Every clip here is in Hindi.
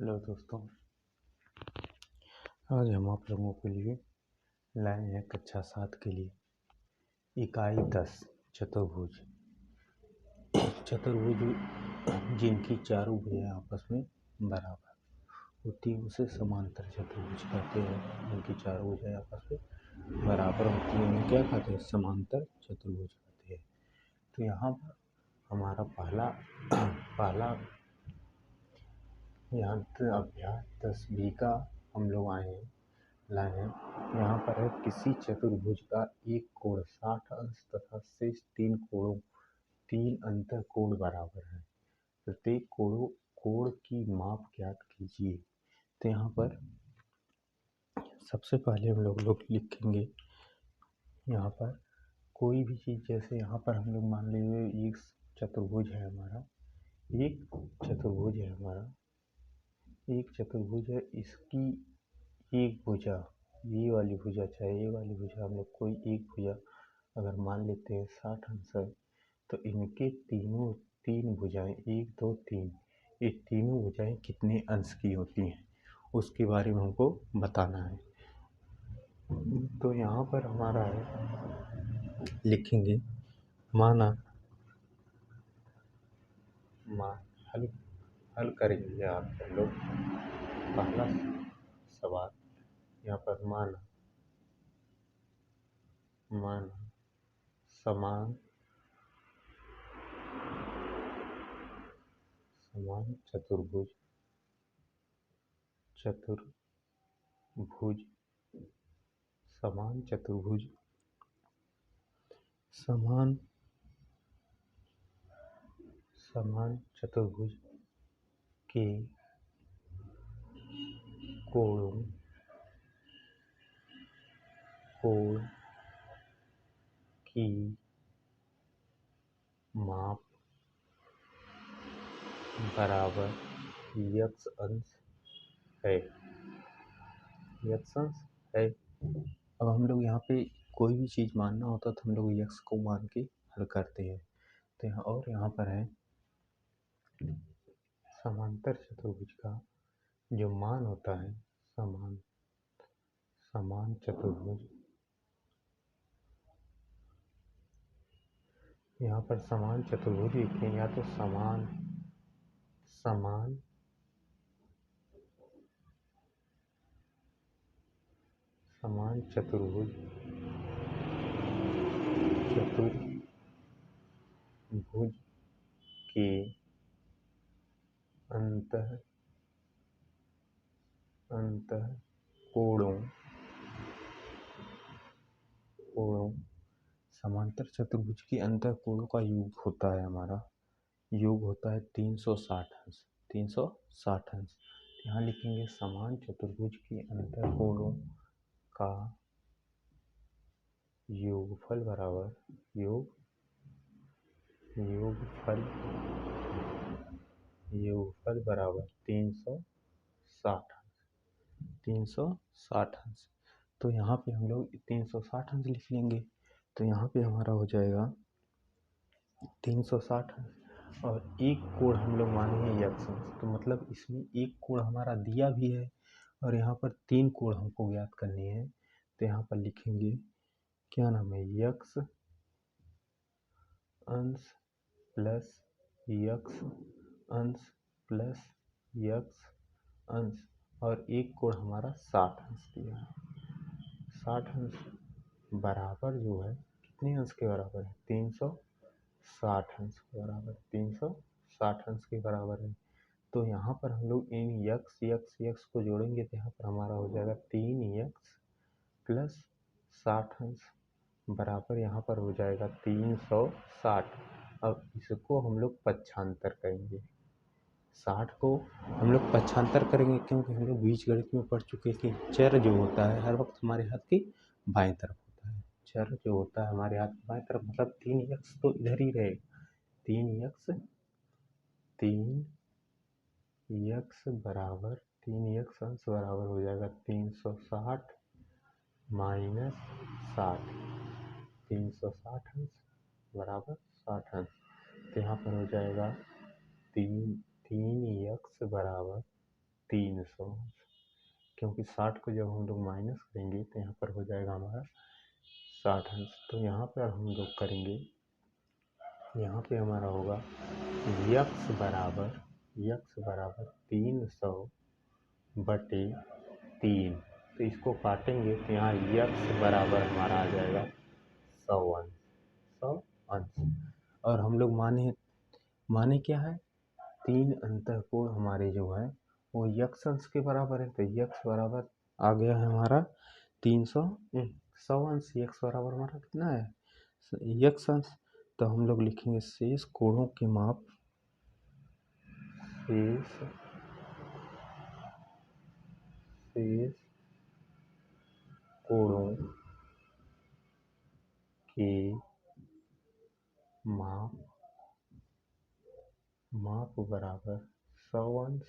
हेलो दोस्तों, आज हम आप लोगों के लिए लाए हैं कक्षा 7 के लिए इकाई 10 चतुर्भुज। चतुर्भुज जिनकी चारों भुजाएं आपस में बराबर होती है उसे समांतर चतुर्भुज कहते हैं। जिनकी चारों भुजाएं आपस में बराबर होती है उन्हें क्या कहते हैं? समांतर चतुर्भुज कहते हैं। तो यहाँ पर हमारा पहला यहाँ अभ्यास 10B का हम लोग लाए हैं। यहाँ पर है किसी चतुर्भुज का एक कोण 60 अंश तथा शेष तीन अंतर कोण बराबर है। प्रत्येक कोण की माप ज्ञात कीजिए। तो यहाँ पर सबसे पहले हम लोग लिखेंगे यहाँ पर कोई भी चीज़। जैसे यहाँ पर हम लोग मान लीजिए एक चतुर्भुज है हमारा, एक चतुर्भुज है। इसकी एक भुजा, ये वाली भुजा, चाहे ये वाली भुजा, हम लोग कोई एक भुजा अगर मान लेते हैं 60 अंश है, तो इनके तीन भुजाएं 1 2 3, ये तीनों भुजाएं कितने अंश की होती हैं उसके बारे में हमको बताना है। तो यहाँ पर हमारा है, लिखेंगे माना हल करेंगे आप लोग। पहला सवाल यहाँ पर माना समान चतुर्भुज समान चतुर्भुज के कोण की माप बराबर x अंश है। अब हम लोग यहाँ पे कोई भी चीज़ मानना होता तो हम लोग x को मान के हल करते हैं। तो यहाँ पर है समांतर चतुर्भुज का जो मान होता है, समान चतुर्भुज, यहाँ पर समान चतुर्भुज लिखेंगे या तो समान चतुर्भुज के अंतः कोणों समांतर चतुर्भुज के अंतर कोणों का योग होता है हमारा, योग होता है 360 अंश। यहाँ लिखेंगे समान चतुर्भुज के अंतर कोणों का योगफल बराबर योगफल बराबर 360 अंश। तो यहाँ पे हम लोग 360 अंश लिख लेंगे। तो यहाँ पे हमारा हो जाएगा 360 अंश और एक कोण हम लोग मानेंगे x अंश। तो मतलब इसमें एक कोण हमारा दिया भी है और यहाँ पर 3 कोण हमको ज्ञात करने हैं। तो यहाँ पर लिखेंगे क्या नाम है, x अंश प्लस x अंश प्लस x अंश और एक कोण हमारा 60 अंश दिया है। 60 अंश बराबर जो है कितने अंश के बराबर है? 360 अंश के बराबर, 360 अंश के बराबर है। तो यहाँ पर हम लोग इन x को जोड़ेंगे तो यहाँ पर हमारा हो जाएगा 3x प्लस 60 अंश बराबर यहाँ पर हो जाएगा 360। अब इसको हम लोग पक्षांतर करेंगे, 60 को हम लोग पक्षांतर करेंगे क्योंकि हम लोग बीजगणित में पढ़ चुके कि चर जो होता है हर वक्त हमारे हाथ की बाएं तरफ होता है। चर जो होता है हमारे हाथ की बाएं तरफ, मतलब 3x तो इधर ही रहेगा। 3x बराबर 3x अंश बराबर हो जाएगा 360 माइनस 60, 360 अंश बराबर 60 अंश। तो यहाँ पर हो जाएगा 3x बराबर 300, क्योंकि 60 को जब हम लोग माइनस करेंगे तो यहाँ पर हो जाएगा हमारा 60 अंश। तो यहाँ पर हम लोग करेंगे, यहाँ पे हमारा होगा यक्स बराबर 300/3। तो इसको काटेंगे तो यहाँ यक्स बराबर हमारा आ जाएगा 100 अंश। और हम लोग माने क्या है, 3 अंतःकोण हमारे जो है वो यक्स अंश के बराबर है। तो यक्स बराबर आ गया है हमारा 100 अंश। यक्स बराबर हमारा कितना है, यक्स अंश। तो हम लोग लिखेंगे शेष कोणों के माप, शेष कोणों के माप बराबर 100 अंश,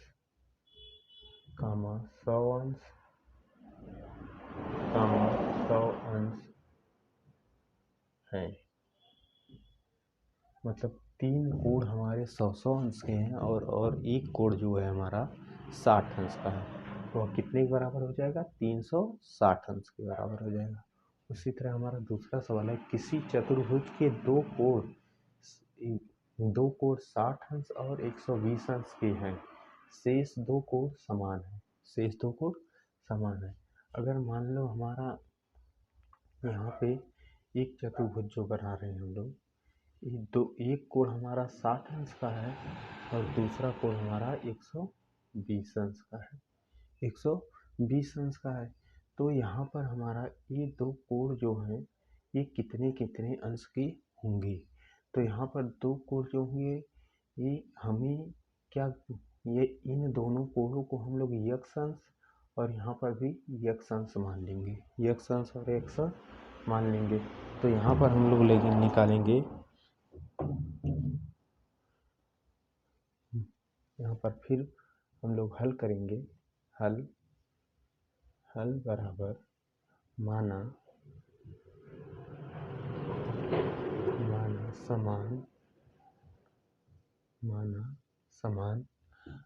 100 अंश, 100 अंश है। मतलब 3 कोण हमारे 100 अंश के हैं और एक कोण जो है हमारा 60 अंश का है। तो कितने के बराबर हो जाएगा, 360 अंश के बराबर हो जाएगा। उसी तरह हमारा दूसरा सवाल है, किसी चतुर्भुज के दो कोण 60 अंश और 120 अंश के हैं, शेष दो कोण समान है। अगर मान लो हमारा यहाँ पे एक चतुर्भुज जो बना रहे हैं हम लोग, एक कोण हमारा 60 अंश का है और दूसरा कोण हमारा 120 अंश का है, 120 अंश का है। तो यहाँ पर हमारा ये दो कोण जो हैं ये कितने अंश के होंगे। तो यहाँ पर दो कोण जो होंगे ये हमें क्या, ये इन दोनों कोणों को हम लोग यक्स अंश और यहाँ पर भी यक्स अंश मान लेंगे, यक्स अंश और यक्स अंश मान लेंगे। तो यहाँ पर हम लोग लेकिन निकालेंगे, यहाँ पर फिर हम लोग हल करेंगे। हल बराबर माना समान।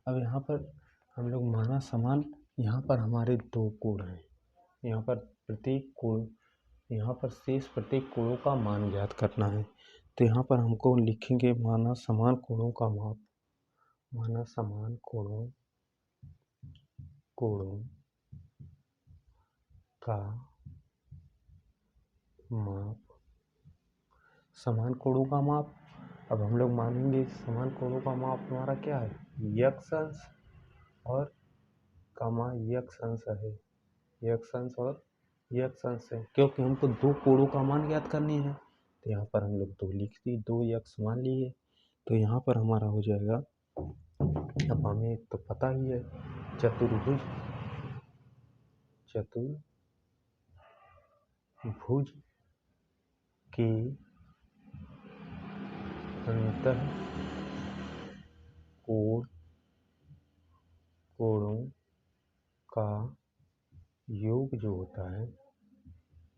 अब यहाँ पर हम लोग माना समान, यहाँ पर हमारे दो कोण हैं, यहाँ पर शेष प्रत्येक कोणों का मान ज्ञात करना है। तो यहाँ पर हमको लिखेंगे माना समान कोणों का माप, माना समान कोणों का माप, समान कोणों का माप। अब हम लोग मानेंगे समान कोणों का माप हमारा क्या है, यक्स अंश और यक्स अंश है, यक्स अंश और यक्स अंश है, क्योंकि हमको दो कोणों का मान ज्ञात करनी है। तो यहाँ पर हम लोग दो लिख दिए, 2 यक्स मान लिए। तो यहाँ पर हमारा हो जाएगा, अब हमें तो पता ही है चतुर्भुज के कोणों का योग जो होता है,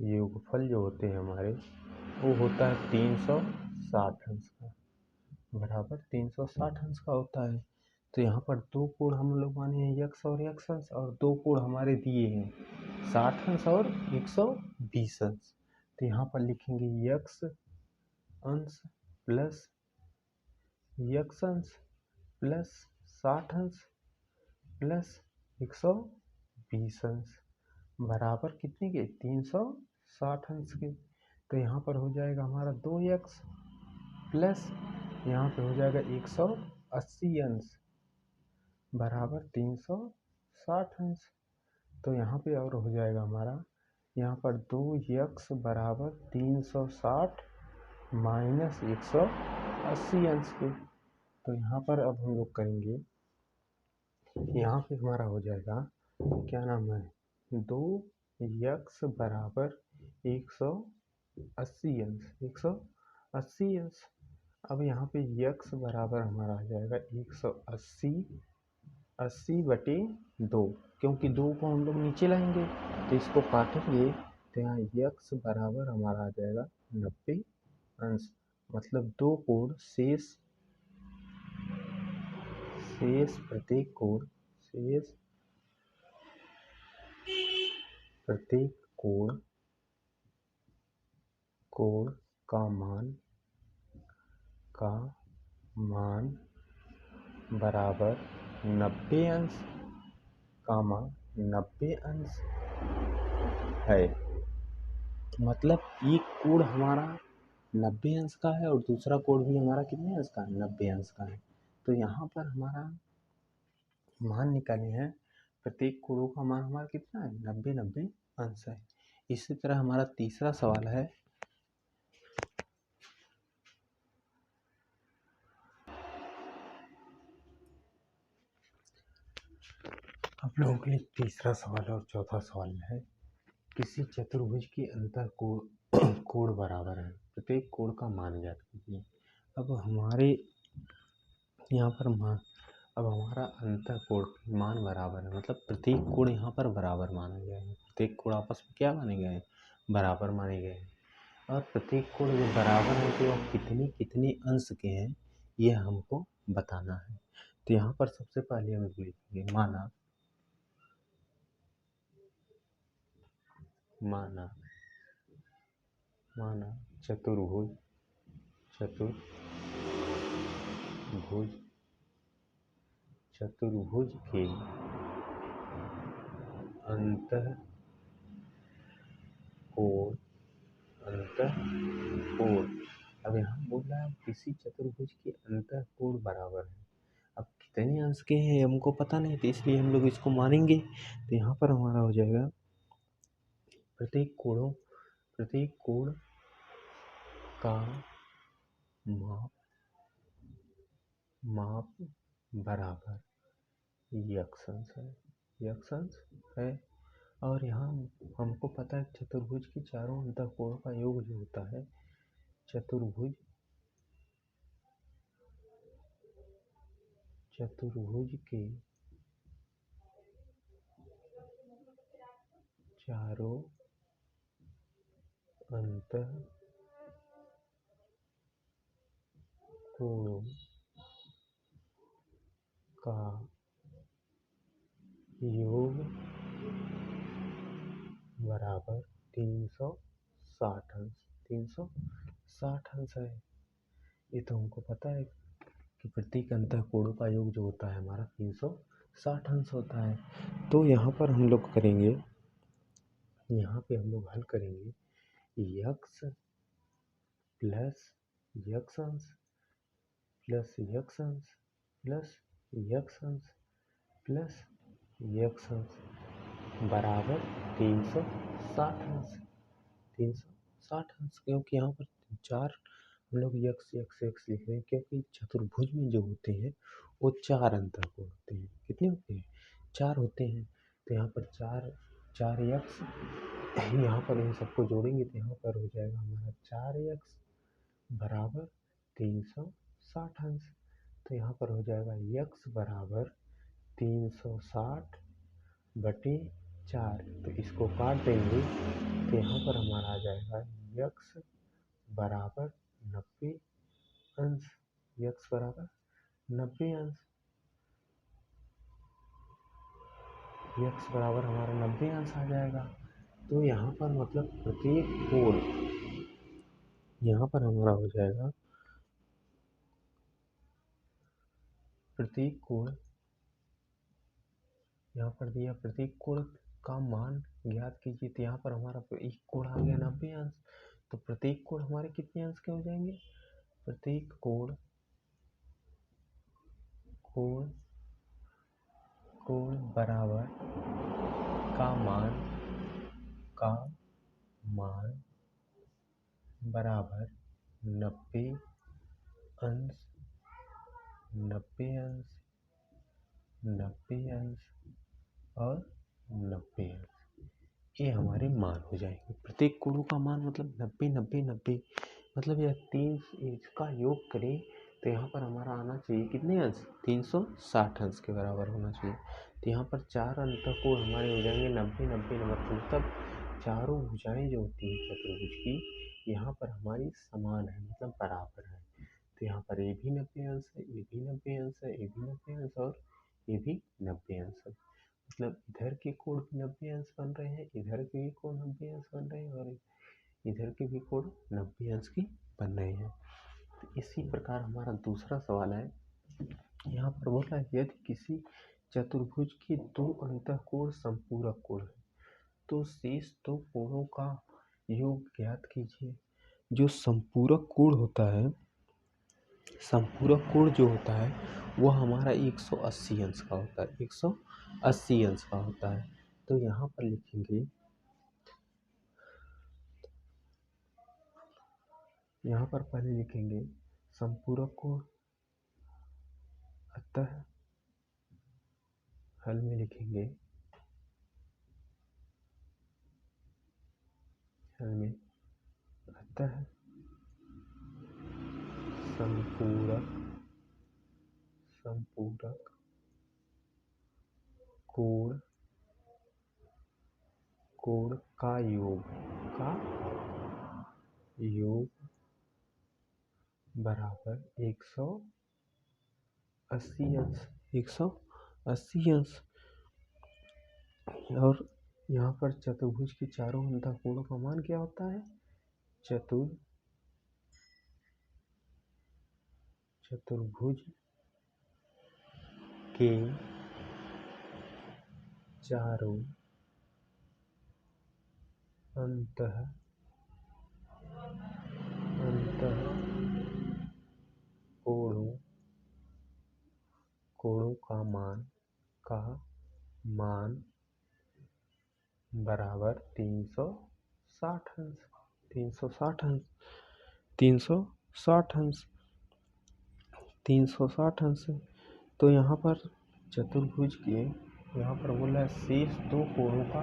योगफल जो होते हैं हमारे, वो होता है 360 अंश का, बराबर 360 अंश का होता है। तो यहाँ पर दो कोण हम लोग माने हैं यक्स और यक्स अंश, और दो कोण हमारे दिए हैं 60 अंश और 120 अंश। तो यहाँ पर लिखेंगे यक्स अंश प्लस 60 अंश प्लस 120 अंश बराबर कितने के, 360 अंश के। तो यहाँ पर हो जाएगा हमारा 2 यक्स प्लस यहाँ पे हो जाएगा 180 अंश बराबर 360 अंश। तो यहाँ पे और हो जाएगा हमारा, यहाँ पर 2 यक्स बराबर 360 माइनस 180 अंश के। तो यहाँ पर अब हम लोग करेंगे, यहाँ पे हमारा हो जाएगा क्या नाम है, 2 यक्स बराबर 180 अंश। अब यहाँ पे यक्स बराबर हमारा आ जाएगा 180/2, क्योंकि 2 को हम लोग नीचे लाएंगे तो इसको काटेंगे तो यहाँ यक्स बराबर हमारा आ जाएगा 90 अंश। मतलब दो कोण शेष प्रत्येक प्रत्येक कोण का मान बराबर 90 अंश 90 अंश है। मतलब एक कोण हमारा 90 अंश का है और दूसरा कोण भी हमारा कितने अंश का है, 90 अंश का है। तो यहाँ पर हमारा मान निकाले हैं, प्रत्येक कोणों का मान हमारा कितना है, 90 अंश है। इसी तरह हमारा तीसरा सवाल है, आप लोगों के लिए तीसरा सवाल और चौथा सवाल है, किसी चतुर्भुज के अंतर कोण बराबर है, प्रत्येक कोण का मान ज्ञात कीजिए। अब हमारे यहाँ पर अब हमारा अंतर कोण मान बराबर है, मतलब प्रत्येक कोण यहाँ पर बराबर माना गया है। प्रत्येक कोण आपस में क्या माने गए हैं, बराबर माने गए हैं। और प्रत्येक कोण जो बराबर है तो वह कितने कितने अंश के हैं ये हमको बताना है। तो यहाँ पर सबसे पहले हम लिखेंगे माना चतुर्भुज के अंतः कोण अब यहाँ बोल रहा है किसी चतुर्भुज के अंतः कोण बराबर है। अब कितने अंश के हैं हमको पता नहीं, तो इसलिए हम लोग इसको मानेंगे। तो यहाँ पर हमारा हो जाएगा प्रत्येक कोण का माप बराबर यक्ष अंश है। और यहाँ हमको पता है चतुर्भुज के चारों अंतःकोण का योग जो होता है, चतुर्भुज के चारों अंतःकोणों का योग बराबर 360 अंश 360 अंश है। ये तो हमको पता है कि प्रत्येक अंतःकोणों का योग जो होता है हमारा 360 अंश होता है। तो यहाँ पर हम लोग करेंगे, यहाँ पे हम लोग हल करेंगे यक्स प्लस यक्स अंश प्लस यक्स अंश प्लस यक्स अंश प्लस यक्स अंश बराबर 360 अंश 360 अंश। क्योंकि यहाँ पर चार हम लोग यक्स यक्स यक्स लिख रहे हैं, क्योंकि चतुर्भुज में जो होते हैं वो चार अंतःकोण होते हैं। कितने होते हैं, चार होते हैं। तो यहाँ पर चार यक्स, यहाँ पर इन सबको जोड़ेंगे तो यहाँ पर हो जाएगा हमारा 4x बराबर 360 अंश। तो यहाँ पर हो जाएगा x बराबर 360 बटे 4। तो इसको काट देंगे तो यहाँ पर हमारा आ जाएगा x बराबर 90 अंश, x बराबर 90 अंश, x बराबर हमारा 90 अंश आ जाएगा। तो यहाँ पर मतलब प्रत्येक कोण, यहाँ पर हमारा हो जाएगा प्रत्येक कोण, यहाँ पर दिया प्रत्येक कोण का मान ज्ञात कीजिए। तो यहाँ पर हमारा एक कोण आ गया 90 अंश। तो प्रत्येक कोण हमारे कितने अंश के हो जाएंगे, प्रत्येक कोण बराबर का मान बराबर 90 अंश 90 अंश 90 अंश और 90 अंश, ये हमारे मान हो जाएंगे। प्रत्येक कोणों का मान मतलब 90 90 90, मतलब यह 3 इसका योग करें तो यहाँ पर हमारा आना चाहिए कितने अंश, 360 अंश के बराबर होना चाहिए। तो यहाँ पर चार अंतःकोण हमारे हो जाएंगे 90 90 मतलब चारों भुजाएं जो होती है चतुर्भुज की यहाँ पर हमारी समान है, मतलब बराबर है। तो यहाँ पर ये भी 90 अंश है, ये भी 90 अंश है, ये भी 90 अंश और ये भी 90 अंश है। मतलब इधर के कोण भी 90 अंश बन रहे हैं, इधर के भी कोण 90 अंश बन रहे हैं और इधर के भी कोण 90 अंश की बन रहे हैं। तो इसी प्रकार हमारा दूसरा सवाल है, यहाँ पर बोला है यदि किसी चतुर्भुज के दो अंतःकोण संपूरक कोण है तो शेष दो कोणों का योग ज्ञात कीजिए। जो संपूरक कोण होता है, संपूरक कोण जो होता है वह हमारा 180 अंश का होता है, 180 अंश का होता है। तो यहाँ पर लिखेंगे, यहाँ पर पहले लिखेंगे संपूरक कोण, अतः हल में लिखेंगे, हल में अतः संपूरक कोण का योग बराबर 180 अंश, 180 अंश। और यहाँ पर चतुर्भुज के चारों अंतःकोणों का मान क्या होता है? चतुर्भुज के चारों कोणों का मान बराबर 360 अंश, 360 अंश, 360 अंश, 360 अंश। तो यहाँ पर चतुर्भुज के, यहाँ पर बोला है शेष दो कोणों का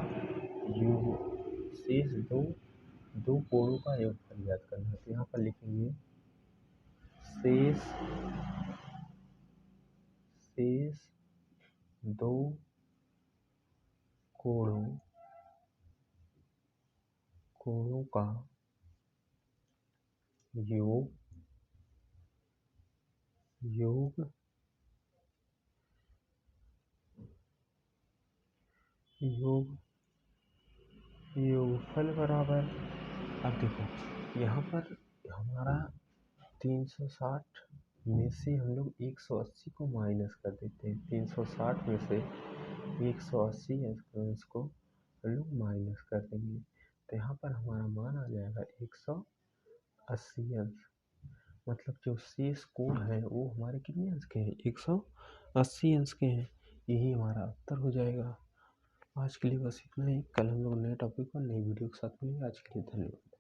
योग, शेष दो कोणों का योगफल ज्ञात करना है। तो यहाँ पर लिखेंगे शेष दो कोणों का योग योगफल बराबर, अब देखो यहाँ पर हमारा 360 में से हम लोग 180 को माइनस कर देते हैं, 360 में से 180 अंश को हम लोग माइनस कर देंगे। तो यहाँ पर हमारा मान आ जाएगा 180 अंश। मतलब जो शेष कोण है वो हमारे कितने अंश के हैं? 180 अंश के हैं। यही हमारा उत्तर हो जाएगा। आज के लिए बस इतना ही। कल हम लोग नए टॉपिक पर नई वीडियो के साथ मिलेंगे। आज के लिए धन्यवाद।